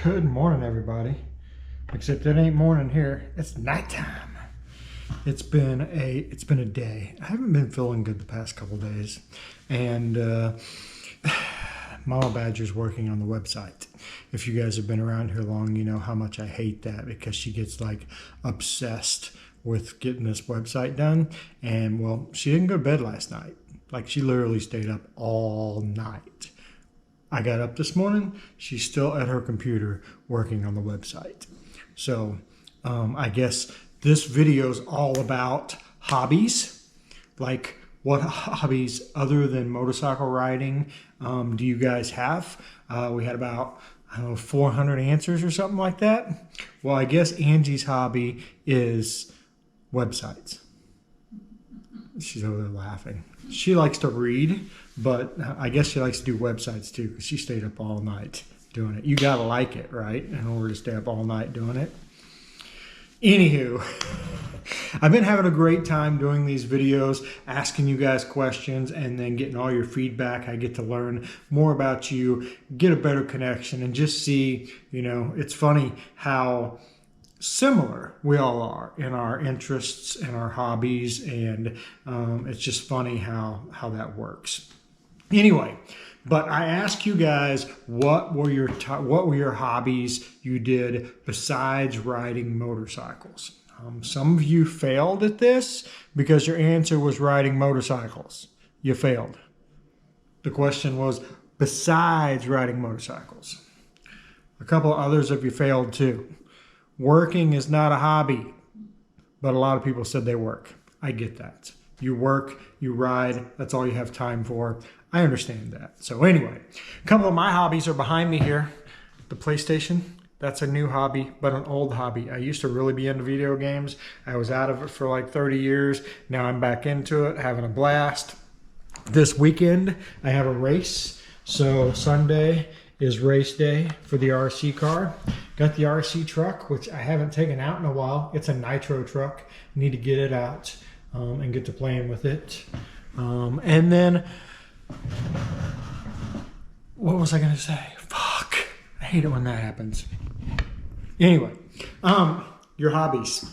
Good morning, everybody. Except it ain't morning here. It's nighttime. It's been a day. I haven't been feeling good the past couple days, and Mama Badger's working on the website. If you guys have been around here long, you know how much I hate that because she gets like obsessed with getting this website done. And well, she didn't go to bed last night. Like she literally stayed up all night. I got up this morning, she's still at her computer working on the website. So I guess this video is all about hobbies. Like what hobbies other than motorcycle riding do you guys have? We had about, 400 answers or something like that. Well, I guess Angie's hobby is websites. She's over there laughing. She likes to read, but I guess she likes to do websites too because she stayed up all night doing it. You gotta like it, right? In order to stay up all night doing it. Anywho, I've been having a great time doing these videos, asking you guys questions and then getting all your feedback. I get to learn more about you, get a better connection, and just see, it's funny how similar we all are in our interests and our hobbies, and it's just funny how that works. Anyway, but I asked you guys what were your hobbies you did besides riding motorcycles. Some of you failed at this because your answer was riding motorcycles. You failed. The question was besides riding motorcycles. A couple others of you failed too. Working is not a hobby, but a lot of people said they work. I get that. You work, you ride, that's all you have time for. I understand that. So anyway, a couple of my hobbies are behind me here. The PlayStation, that's a new hobby, but an old hobby. I used to really be into video games. I was out of it for like 30 years. Now I'm back into it, having a blast. This weekend, I have a race. So Sunday is race day for the RC car. Got the RC truck, which I haven't taken out in a while. It's a nitro truck. Need to get it out and get to playing with it. And then, what was I going to say? Fuck. I hate it when that happens. Anyway, your hobbies.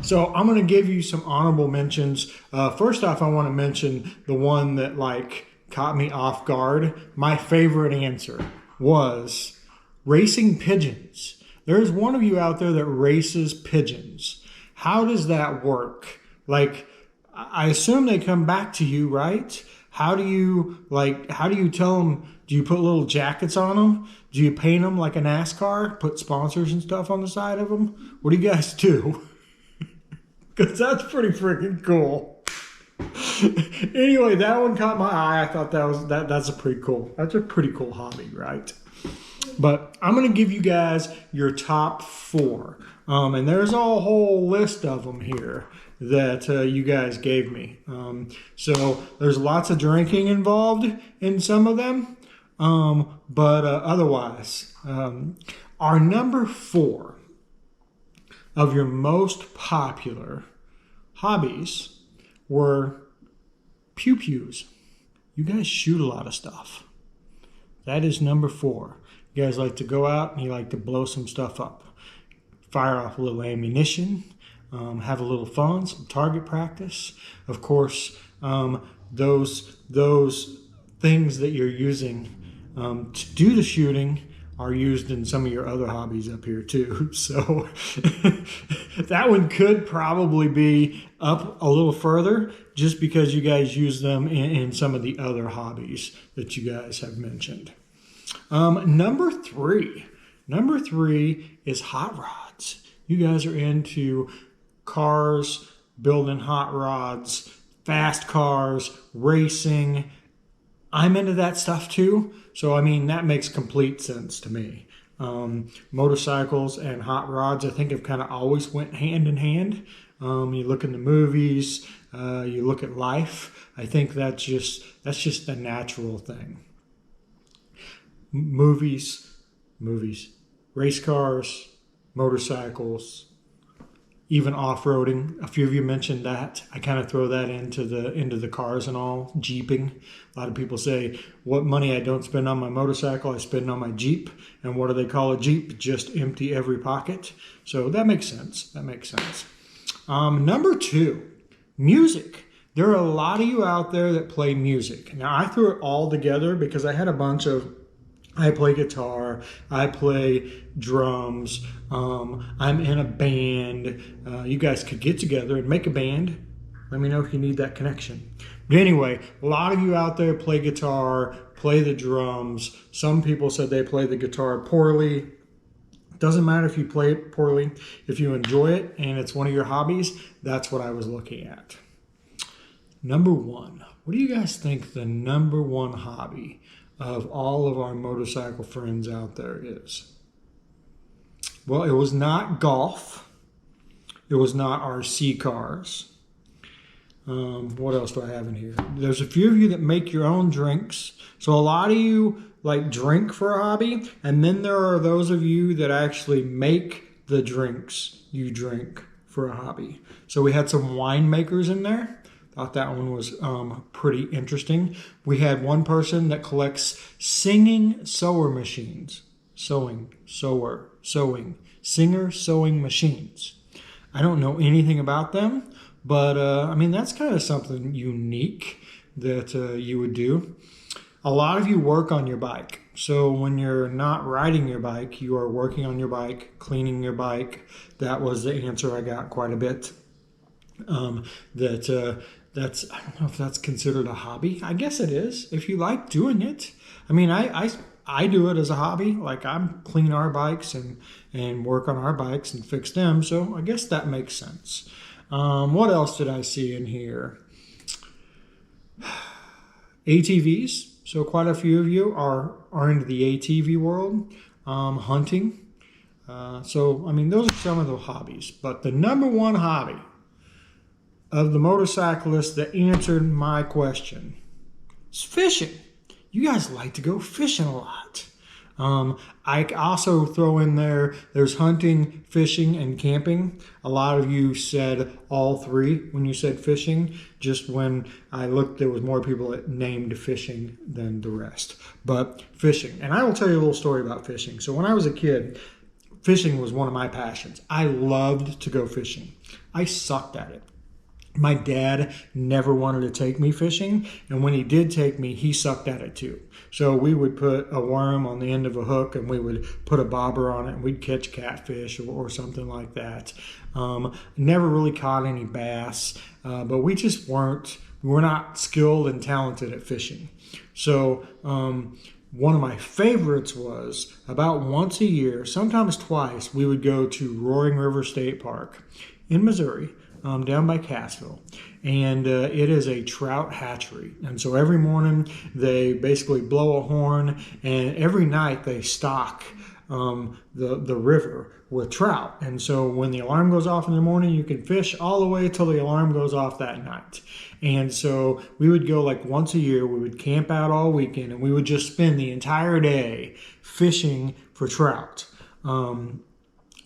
So I'm going to give you some honorable mentions. First off, I want to mention the one that caught me off guard. My favorite answer was racing pigeons. There's one of you out there that races pigeons. How does that work? I assume they come back to you, right? How do you tell them? Do you put little jackets on them? Do you paint them like a NASCAR? Put sponsors and stuff on the side of them? What do you guys do? Because that's pretty freaking cool. Anyway, that one caught my eye. I thought that's a pretty cool hobby, right? But I'm going to give you guys your top 4. And there's a whole list of them here that you guys gave me. So there's lots of drinking involved in some of them. But otherwise, our number 4 of your most popular hobbies were pew-pews. You guys shoot a lot of stuff. That is number 4. You guys like to go out and you like to blow some stuff up. Fire off a little ammunition, have a little fun, some target practice. Of course, those things that you're using to do the shooting are used in some of your other hobbies up here too. So that one could probably be up a little further just because you guys use them in some of the other hobbies that you guys have mentioned. Number 3 is hot rods. You guys are into cars, building hot rods, fast cars, racing. I'm into that stuff too. So, that makes complete sense to me. Motorcycles and hot rods, I think, have kind of always went hand in hand. You look in the movies, you look at life. I think that's just the natural thing. Movies, race cars, motorcycles, even off-roading. A few of you mentioned that. I kind of throw that into the cars and all, Jeeping. A lot of people say, what money I don't spend on my motorcycle, I spend on my Jeep. And what do they call a Jeep? Just empty every pocket. So that makes sense. That makes sense. Number 2, music. There are a lot of you out there that play music. Now, I threw it all together because I had a bunch of, I play guitar, I play drums, I'm in a band. You guys could get together and make a band. Let me know if you need that connection. But anyway, a lot of you out there play guitar, play the drums. Some people said they play the guitar poorly. Doesn't matter if you play it poorly. If you enjoy it and it's one of your hobbies, that's what I was looking at. Number 1. What do you guys think the number 1 hobby of all of our motorcycle friends out there is? Well, it was not golf. It was not RC cars. What else do I have in here? There's a few of you that make your own drinks. So a lot of you like drink for a hobby. And then there are those of you that actually make the drinks you drink for a hobby. So we had some winemakers in there. Thought that one was pretty interesting. We had one person that collects singing sewing machines. Singer sewing machines. I don't know anything about them, but I mean, that's kind of something unique that you would do. A lot of you work on your bike. So when you're not riding your bike, you are working on your bike, cleaning your bike. That was the answer I got quite a bit. That's, I don't know if that's considered a hobby. I guess it is, if you like doing it. I mean, I do it as a hobby. Like, I'm clean our bikes and work on our bikes and fix them. So I guess that makes sense. What else did I see in here? ATVs. So quite a few of you are into the ATV world. Hunting. So, I mean, those are some of the hobbies. But the number 1 hobby of the motorcyclists that answered my question is fishing. You guys like to go fishing a lot. I also throw in there's hunting, fishing, and camping. A lot of you said all 3 when you said fishing. Just when I looked, there was more people that named fishing than the rest. But fishing. And I will tell you a little story about fishing. So when I was a kid, fishing was one of my passions. I loved to go fishing. I sucked at it. My dad never wanted to take me fishing, and when he did take me, he sucked at it too. So we would put a worm on the end of a hook, and we would put a bobber on it, and we'd catch catfish or something like that. Never really caught any bass, but we were not skilled and talented at fishing. So one of my favorites was about once a year, sometimes twice, we would go to Roaring River State Park in Missouri. Down by Cassville, and it is a trout hatchery. And so every morning they basically blow a horn, and every night they stock the river with trout. And so when the alarm goes off in the morning, you can fish all the way till the alarm goes off that night. And so we would go like once a year. We would camp out all weekend, and we would just spend the entire day fishing for trout.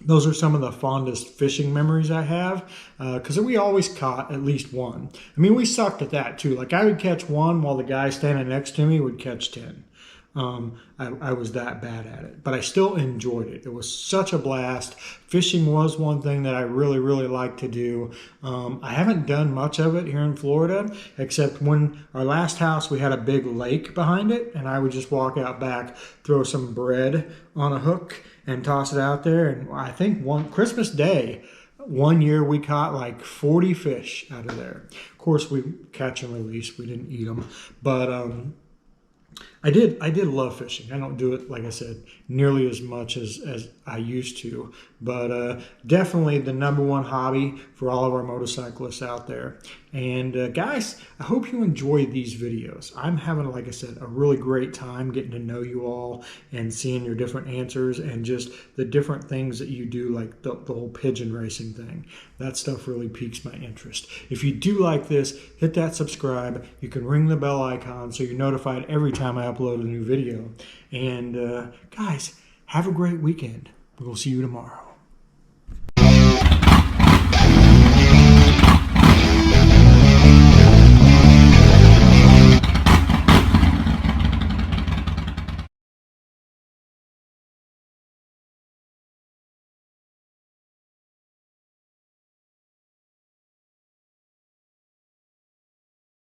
Those are some of the fondest fishing memories I have, because we always caught at least one. I mean, we sucked at that too. Like, I would catch one while the guy standing next to me would catch 10. I was that bad at it, but I still enjoyed it. It was such a blast. Fishing was one thing that I really, really like to do. I haven't done much of it here in Florida, except when our last house, we had a big lake behind it, and I would just walk out back, throw some bread on a hook, and toss it out there. And I think one Christmas Day, one year we caught like 40 fish out of there. Of course, we catch and release. We didn't eat them, but I did love fishing. I don't do it, like I said, nearly as much as I used to, but definitely the number 1 hobby for all of our motorcyclists out there. And guys, I hope you enjoy these videos. I'm having, like I said, a really great time getting to know you all and seeing your different answers and just the different things that you do, like the whole pigeon racing thing. That stuff really piques my interest. If you do like this, hit that subscribe. You can ring the bell icon so you're notified every time I upload a new video. And guys, have a great weekend. We'll see you tomorrow.